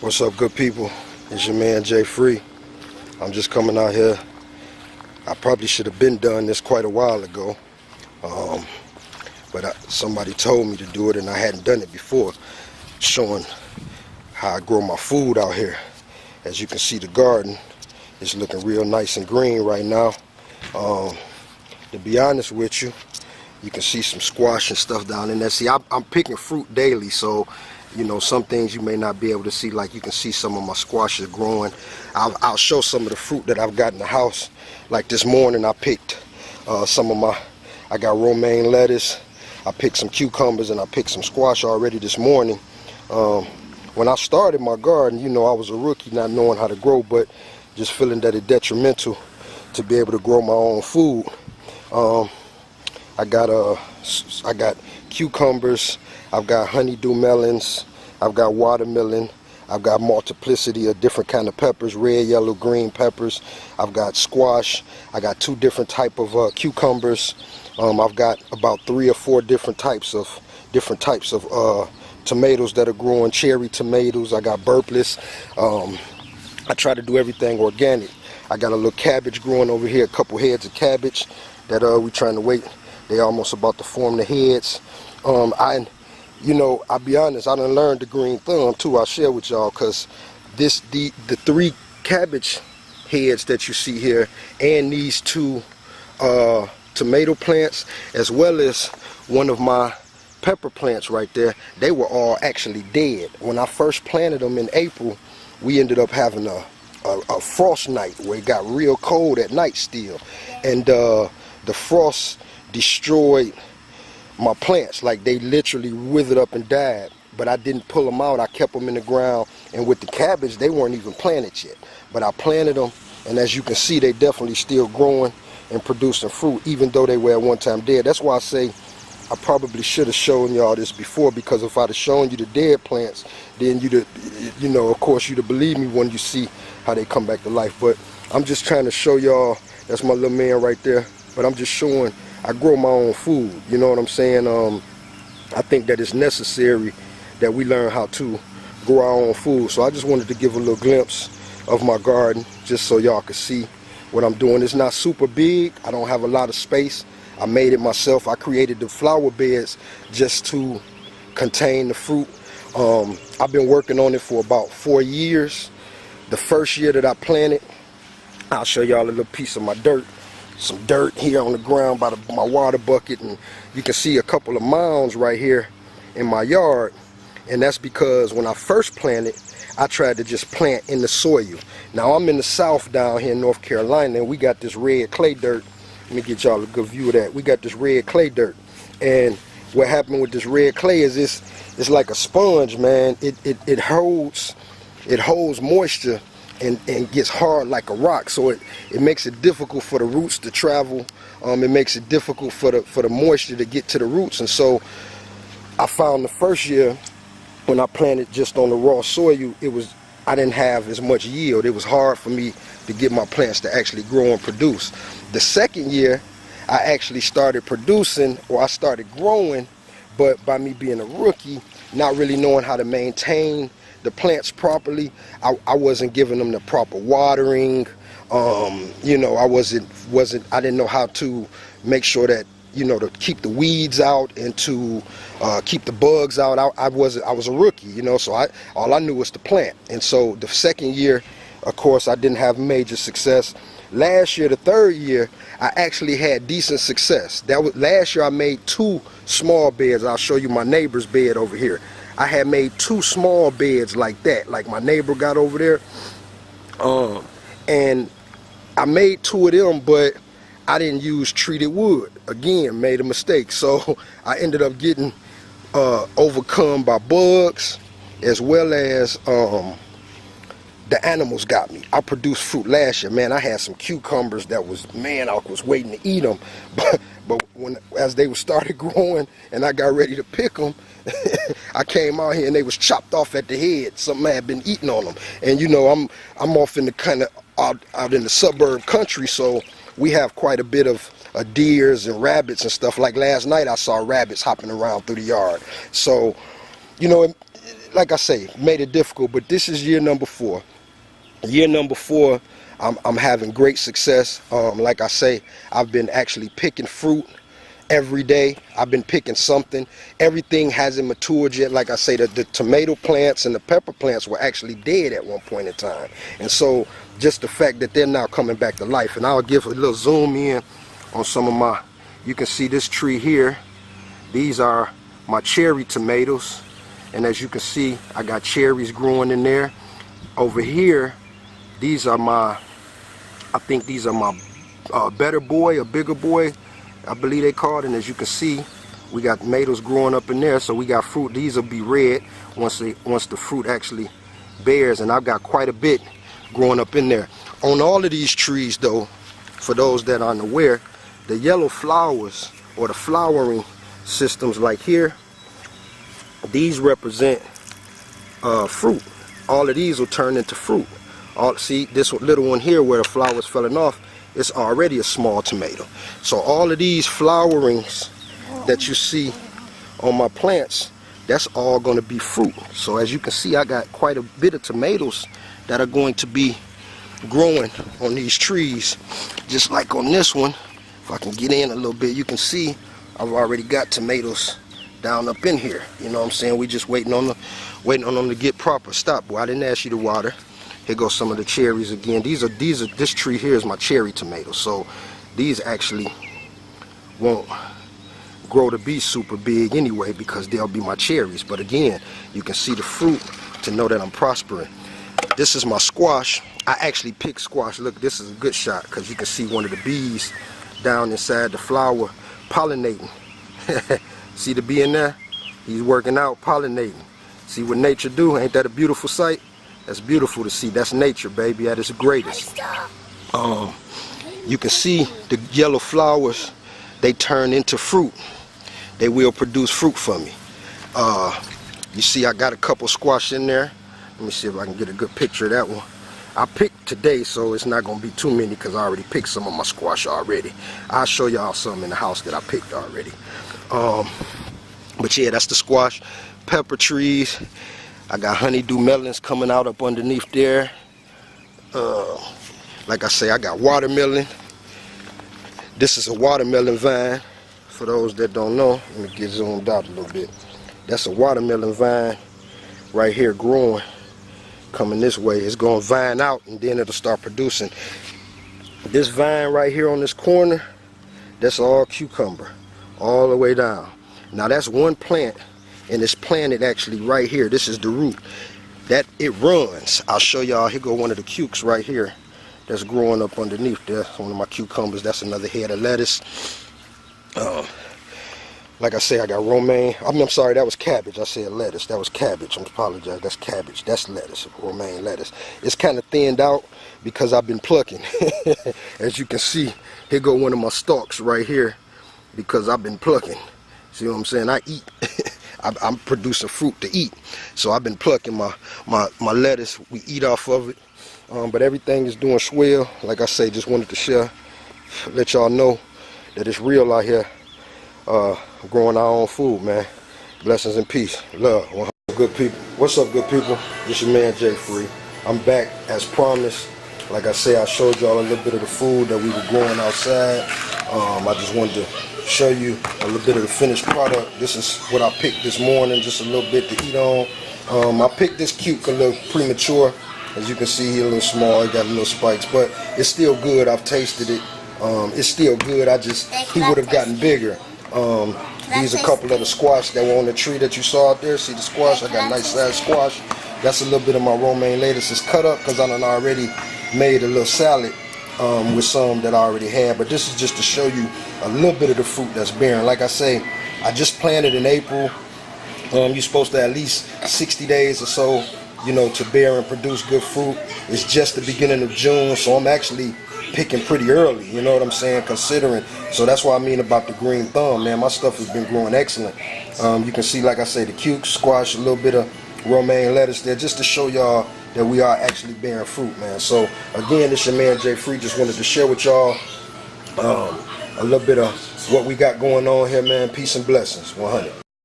What's up, good people? It's your man Jay Free. I'm just coming out here. I probably should have been done this quite a while ago, but somebody told me to do it and I hadn't done it before, showing how I grow my food out here. As you can see, the garden is looking real nice and green right now. To be honest with you, you can see some squash and stuff down in there. See, I'm picking fruit daily, so you know, some things you may not be able to see. Like you can see some of my squashes growing. I'll show some of the fruit that I've got in the house. Like this morning I picked I got romaine lettuce, I picked some cucumbers, and I picked some squash already this morning. When I started my garden, you know, I was a rookie, not knowing how to grow, but just feeling that it's detrimental to be able to grow my own food. I got cucumbers, I've got honeydew melons, I've got watermelon, I've got multiplicity of different kind of peppers, red, yellow, green peppers. I've got squash. I got 2 different type of cucumbers. I've got about 3 or 4 different types of tomatoes that are growing, cherry tomatoes. I got burpless. I try to do everything organic. I got a little cabbage growing over here, a couple heads of cabbage that we trying to wait. They almost about to form the heads. I'll be honest, I done learned the green thumb too. I'll share with y'all, because the 3 cabbage heads that you see here and these 2 tomato plants, as well as one of my pepper plants right there, they were all actually dead. When I first planted them in April, we ended up having a frost night where it got real cold at night still, and the frost destroyed my plants. Like, they literally withered up and died. But I didn't pull them out, I kept them in the ground. And with the cabbage, they weren't even planted yet, but I planted them, and as you can see, they definitely still growing and producing fruit, even though they were at one time dead. That's why I say I probably should have shown y'all this before, because if I'd have shown you the dead plants, then of course you'd have believed me when you see how they come back to life. But I'm just trying to show y'all. That's my little man right there. But I'm just showing I grow my own food, you know what I'm saying? I think that it's necessary that we learn how to grow our own food. So I just wanted to give a little glimpse of my garden, just so y'all could see what I'm doing. It's not super big. I don't have a lot of space. I made it myself. I created the flower beds just to contain the fruit. I've been working on it for about 4 years. The first year that I planted, I'll show y'all a little piece of my dirt. Some dirt here on the ground by my water bucket, and you can see a couple of mounds right here in my yard. And that's because when I first planted, I tried to just plant in the soil. Now I'm in the south down here in North Carolina, and we got this red clay dirt. Let me get y'all a good view of that. We got this red clay dirt, and what happened with this red clay is it's like a sponge, man. It holds moisture and gets hard like a rock, so it makes it difficult for the roots to travel. It makes it difficult for the moisture to get to the roots. And so I found the first year when I planted just on the raw soil, I didn't have as much yield. It was hard for me to get my plants to actually grow and produce. The second year I actually started producing, or I started growing, but by me being a rookie, not really knowing how to maintain the plants properly, I wasn't giving them the proper watering. I didn't know how to make sure that, to keep the weeds out and to keep the bugs out. I was a rookie, so all I knew was to plant. And so the second year, of course, I didn't have major success. Last year, the third year, I actually had decent success. Last year I made 2 small beds. I'll show you my neighbor's bed over here. I had made 2 small beds like that, like my neighbor got over there. And I made 2 of them, but I didn't use treated wood. Again, made a mistake. So I ended up getting overcome by bugs, as well as the animals got me. I produced fruit last year. Man, I had some cucumbers that I was waiting to eat them. But as they started growing and I got ready to pick them, I came out here and they was chopped off at the head. Something had been eating on them. And I'm off in the kind of out in the suburb country, so we have quite a bit of deers and rabbits and stuff. Like last night I saw rabbits hopping around through the yard. So, like I say, made it difficult, but this is year number 4. Year number 4, I'm having great success. Like I say, I've been actually picking fruit every day. I've been picking something. Everything hasn't matured yet. Like I say, the tomato plants and the pepper plants were actually dead at one point in time. And so just the fact that they're now coming back to life. And I'll give a little zoom in on some of my, you can see this tree here. These are my cherry tomatoes. And as you can see, I got cherries growing in there. Over here, these are my, I think these are my better boy, or bigger boy, I believe they call it. And as you can see, we got tomatoes growing up in there. So we got fruit. These will be red once the fruit actually bears. And I've got quite a bit growing up in there. On all of these trees though, for those that aren't aware, the yellow flowers or the flowering systems like here, these represent fruit. All of these will turn into fruit. See this little one here where the flowers falling off, it's already a small tomato. So all of these flowerings that you see on my plants, that's all going to be fruit. So as you can see, I got quite a bit of tomatoes that are going to be growing on these trees. Just like on this one, if I can get in a little bit, you can see I've already got tomatoes down up in here. You know what I'm saying? We just waiting on them to get proper. Stop, boy, I didn't ask you to water. Here goes some of the cherries again. This tree here is my cherry tomatoes. So these actually won't grow to be super big anyway because they'll be my cherries. But again, you can see the fruit to know that I'm prospering. This is my squash. I actually picked squash. Look, this is a good shot because you can see one of the bees down inside the flower pollinating. See the bee in there? He's working out, pollinating. See what nature do? Ain't that a beautiful sight? That's beautiful to see. That's nature, baby, at its greatest. You can see the yellow flowers, they turn into fruit. They will produce fruit for me. You see I got a couple squash in there. Let me see if I can get a good picture of that one. I picked today, so it's not going to be too many because I already picked some of my squash already. I'll show y'all some in the house that I picked already. But yeah, that's the squash. Pepper trees. I got honeydew melons coming out up underneath there. Like I say, I got watermelon. This is a watermelon vine. For those that don't know, let me get zoomed out a little bit. That's a watermelon vine right here growing, coming this way. It's going to vine out and then it'll start producing. This vine right here on this corner, that's all cucumber, all the way down. Now that's one plant, and it's planted actually right here. This is the root. That it runs. I'll show y'all. Here go one of the cukes right here that's growing up underneath there. One of my cucumbers. That's another head of lettuce. Like I say, I got romaine. I'm sorry, that was cabbage. I said lettuce. That was cabbage. I apologize. That's cabbage. That's lettuce. Romaine lettuce. It's kind of thinned out because I've been plucking. As you can see, here go one of my stalks right here because I've been plucking. See what I'm saying? I eat. I'm producing fruit to eat. So I've been plucking my lettuce. We eat off of it. But everything is doing swell. Like I say, just wanted to share, let y'all know that it's real out here. Growing our own food, man. Blessings and peace. Love. Good people. What's up, good people? This your man Jay Free. I'm back as promised. Like I say, I showed y'all a little bit of the food that we were growing outside. I just wanted to show you a little bit of the finished product. This is what I picked this morning, just a little bit to eat on. I picked this cuke a little premature. As you can see, here a little small, it got little spikes, but it's still good. I've tasted it. It's still good. He would have gotten bigger. These are a couple of the squash that were on the tree that you saw out there. See the squash? I got a nice size squash. That's a little bit of my romaine lettuce. It's cut up because I done already made a little salad with some that I already had. But this is just to show you a little bit of the fruit that's bearing. Like I say, I just planted in April. You're supposed to at least 60 days or so, you know, to bear and produce good fruit. It's just the beginning of June, so I'm actually picking pretty early, you know what I'm saying, considering. So that's what I mean about the green thumb, man. My stuff has been growing excellent. You can see, like I say, the cukes, squash, a little bit of romaine lettuce there, just to show y'all that we are actually bearing fruit, man. So again, this your man Jay Free. Just wanted to share with y'all a little bit of what we got going on here, man. Peace and blessings. 100.